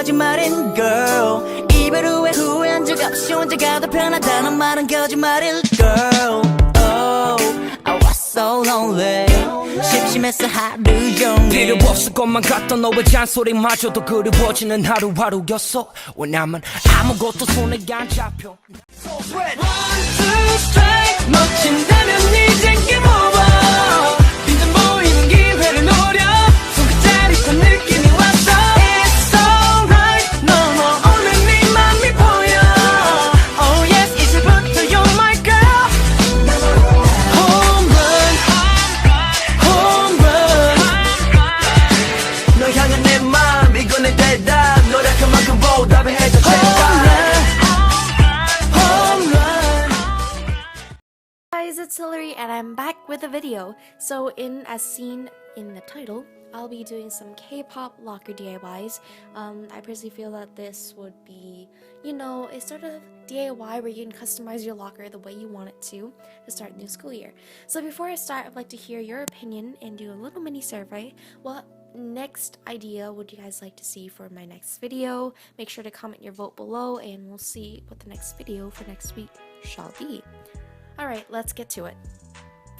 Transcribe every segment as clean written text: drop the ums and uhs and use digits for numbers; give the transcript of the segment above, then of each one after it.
거짓말인 girl 이별 후에 후회한 적 없이 혼자가 더 편하다는 말은 거짓말일 girl Oh I was so lonely 심심했어 하루 종일 필요 없을 것만 같던 너의 잔소리마저도 그리워지는 하루하루였어 왜냐면 아무것도 손에 안 잡혀 One, two, strike 놓친다면 이젠 game over 빈틈 보이는 기회를 노려 손끝자릿한 느낌이 왔어 It's alright 너무 오늘 네 맘이 보여 Oh yes 이제부터 you're my girl Home run Home run 너 향한 내 맘 이건 내 대답 노력한 만큼 보답을 해줘 제발 Guys, it's Hillary and I'm back with a video. So as seen in the title, I'll be doing some K-pop locker DIYs. I personally feel that this would be, you know, a sort of DIY where you can customize your locker the way you want it to start the new school year. So before I start, I'd like to hear your opinion and do a little mini survey. What next idea would you guys like to see for my next video? Make sure to comment your vote below and we'll see what the next video for next week shall be. Alright, let's get to it.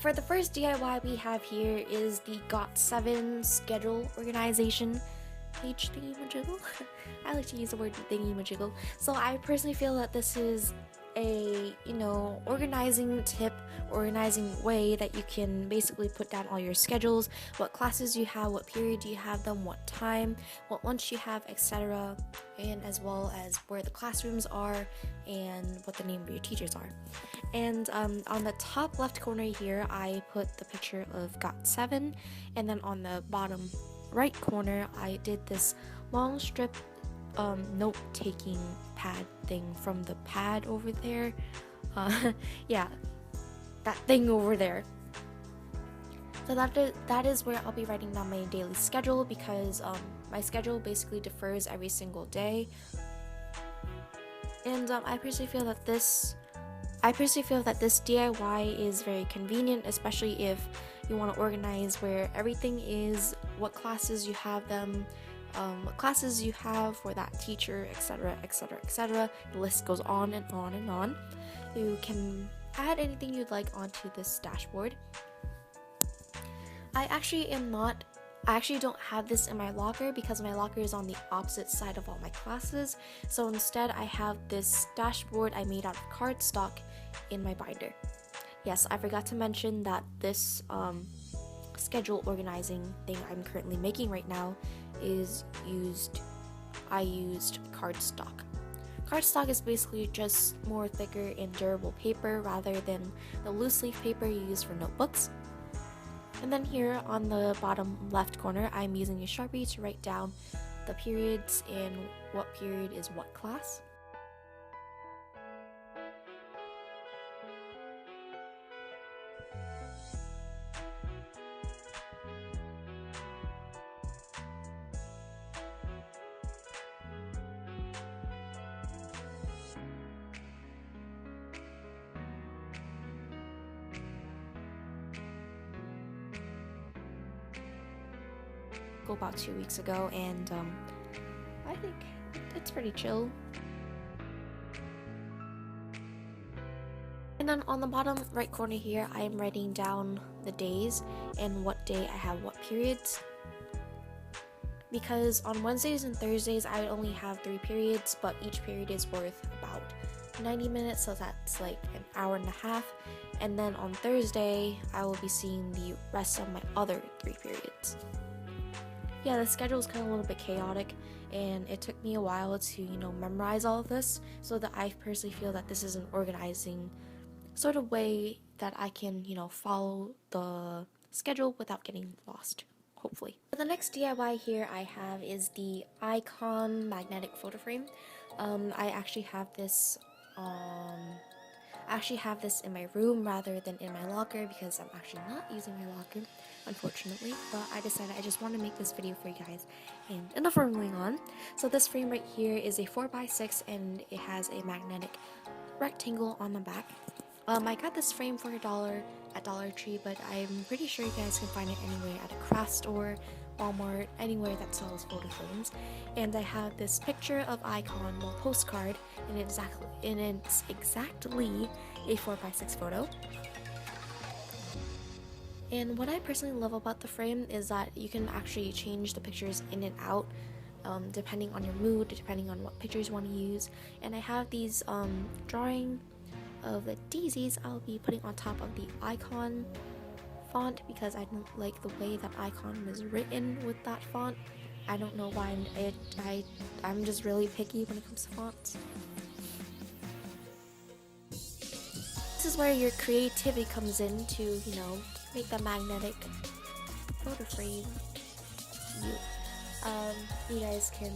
For the first DIY we have here is the GOT7 schedule organization page thingy-majiggle. I like to use the word thingy-majiggle. So I personally feel that this is a, you know, organizing tip, organizing way that you can basically put down all your schedules, what classes you have, what period you have them, what time, what lunch you have, etc. and as well as where the classrooms are and what the name of your teachers are. And on the top left corner here I put the picture of GOT7, and then on the bottom right corner I did this long strip note-taking pad thing from the pad over there. Yeah, that thing over there. So that is where I'll be writing down my daily schedule, because my schedule basically differs every single day. And I personally feel that this DIY is very convenient, especially if you want to organize where everything is, what classes you have them, what classes you have for that teacher, etc, etc, etc. The list goes on and on and on. You can add anything you'd like onto this dashboard. I actually don't have this in my locker because my locker is on the opposite side of all my classes. So instead I have this dashboard I made out of cardstock in my binder. Yes, I forgot to mention that this schedule organizing thing I'm currently making right now I used cardstock. Cardstock is basically just more thicker and durable paper rather than the loose leaf paper you use for notebooks. And then here on the bottom left corner I'm using a Sharpie to write down the periods and what period is what class. About 2 weeks ago, and I think it's pretty chill. And then on the bottom right corner here I am writing down the days and what day I have what periods, because on Wednesdays and Thursdays I only have 3 periods, but each period is worth about 90 minutes, so that's like an hour and a half. And then on Thursday I will be seeing the rest of my other 3 periods. Yeah, the schedule is kind of a little bit chaotic, and it took me a while to, you know, memorize all of this, so that I personally feel that this is an organizing sort of way that I can, you know, follow the schedule without getting lost, hopefully. The next DIY here I have is the Icon magnetic photo frame. I actually have this in my room rather than in my locker because I'm actually not using my locker, unfortunately, but I decided I just want to make this video for you guys. And enough rambling on. So this frame right here is a 4x6 and it has a magnetic rectangle on the back. I got this frame for $1 at Dollar Tree, but I'm pretty sure you guys can find it anywhere at a craft store Walmart, anywhere that sells photo frames. And I have this picture of icon, well, postcard, and it's exactly a 4x6 photo. And what I personally love about the frame is that you can actually change the pictures in and out depending on your mood, depending on what pictures you want to use. And I have these drawing of the daisies I'll be putting on top of the icon font because I don't like the way that icon was written with that font. I don't know why. I'm just really picky when it comes to fonts. This is where your creativity comes in to, you know, make the magnetic photo frame cute. You guys can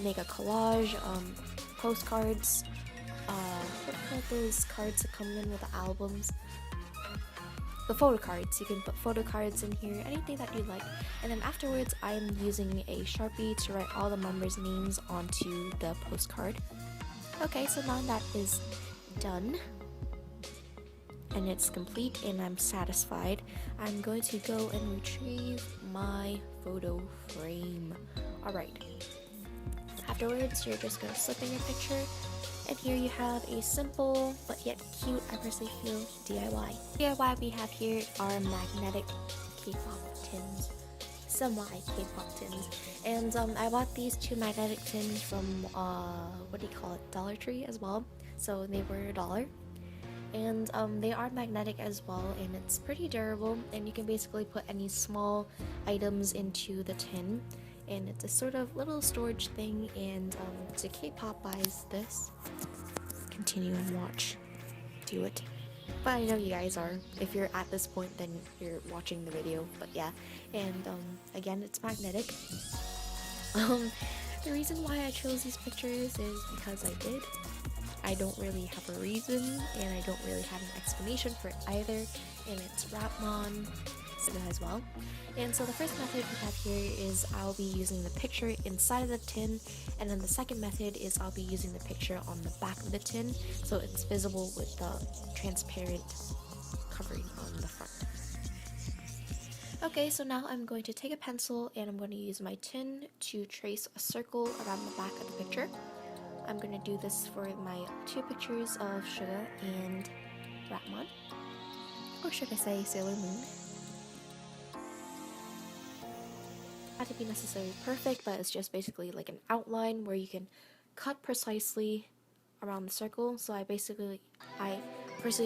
make a collage, postcards, what are those cards that come in with the albums? The photo cards. You can put photo cards in here, anything that you like. And then afterwards, I'm using a Sharpie to write all the members' names onto the postcard. Okay, so now that is done, and it's complete, and I'm satisfied, I'm going to go and retrieve my photo frame. Alright. Afterwards, you're just going to slip in your picture. And here you have a simple but yet cute, I personally feel, DIY. DIY we have here are magnetic K-pop tins. Semi-K-pop tins. And I bought these two magnetic tins from, what do you call it, Dollar Tree as well. So they were $1. And they are magnetic as well, and it's pretty durable. And you can basically put any small items into the tin. And it's a sort of little storage thing, and to K-pop buys this. Continue and watch. Do it. But I know you guys are. If you're at this point, then you're watching the video. But yeah, and again, it's magnetic. The reason why I chose these pictures is because I did. I don't really have a reason, and I don't really have an explanation for it either. And it's Rapmon as well. And so the first method we have here is I'll be using the picture inside of the tin, and then the second method is I'll be using the picture on the back of the tin so it's visible with the transparent covering on the front. Okay, so now I'm going to take a pencil and I'm going to use my tin to trace a circle around the back of the picture. I'm going to do this for my two pictures of Suga and Rapmon, or should I say Sailor Moon. Not to be necessarily perfect, but it's just basically like an outline where you can cut precisely around the circle. So I personally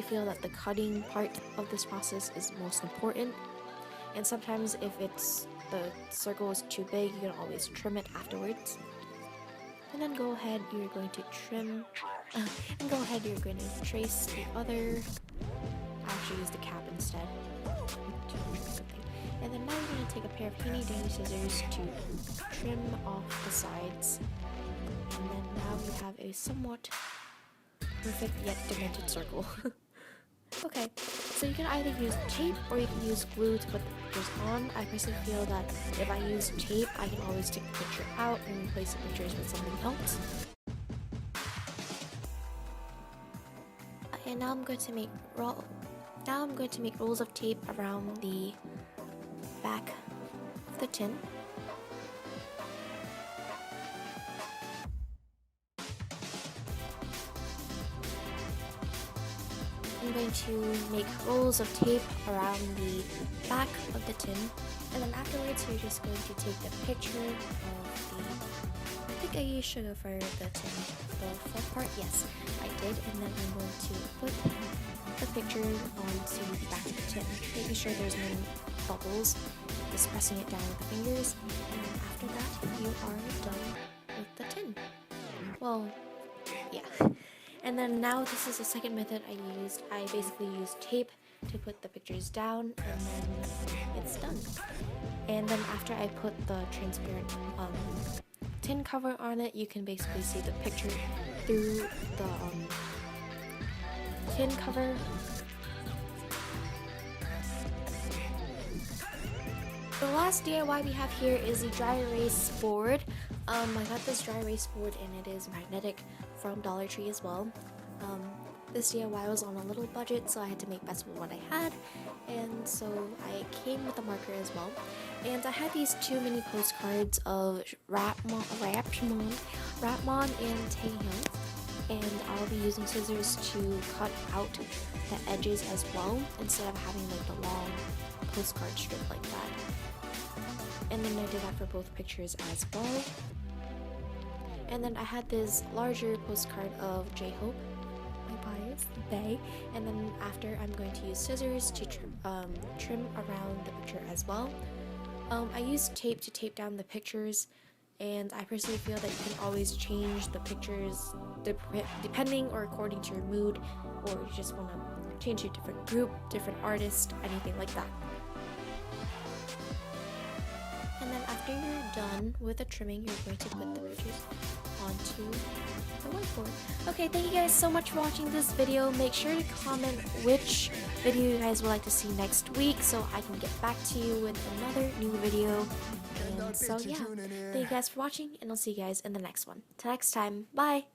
feel that the cutting part of this process is most important. And sometimes if the circle is too big, you can always trim it afterwards. And then go ahead, you're going to trim, and go ahead, you're going to trace the other. I actually use the cap instead. And then now you're going to take a pair of handy dandy scissors to trim off the sides. And then now you have a somewhat perfect yet demented circle. Okay, so you can either use tape or you can use glue to put the pictures on. I personally feel that if I use tape, I can always take the picture out and replace the pictures with something else. And now I'm going to make rolls of tape around the back of the tin. I'm going to make rolls of tape around the back of the tin, and then afterwards you're just going to take the picture of I think I used sugar for the tin, the front part, yes, I did, and then I'm going to put the picture onto the back of the tin, making sure there's no bubbles, just pressing it down with the fingers, and then after that you are done with the tin. Well, yeah. And then now this is the second method I used. I basically used tape to put the pictures down, and then it's done. And then after I put the transparent tin cover on it, you can basically see the picture through the tin cover. The last DIY we have here is the dry erase board. I got this dry erase board and it is magnetic from Dollar Tree as well. This DIY was on a little budget, so I had to make best with what I had, and so I came with a marker as well. And I had these two mini postcards of Rapmon and Taehyung, and I'll be using scissors to cut out the edges as well, instead of having like the long postcard strip like that. And then I did that for both pictures as well. And then I had this larger postcard of J-Hope, my bias, they. And then after, I'm going to use scissors to trim around the picture as well. I used tape to tape down the pictures, and I personally feel that you can always change the pictures depending or according to your mood, or you just want to change to a different group, different artist, anything like that. And then after you're done with the trimming, you're going to put the pictures onto the whiteboard. Okay, thank you guys so much for watching this video. Make sure to comment which video you guys would like to see next week, so I can get back to you with another new video. And so yeah, thank you guys for watching, and I'll see you guys in the next one. Till next time, bye!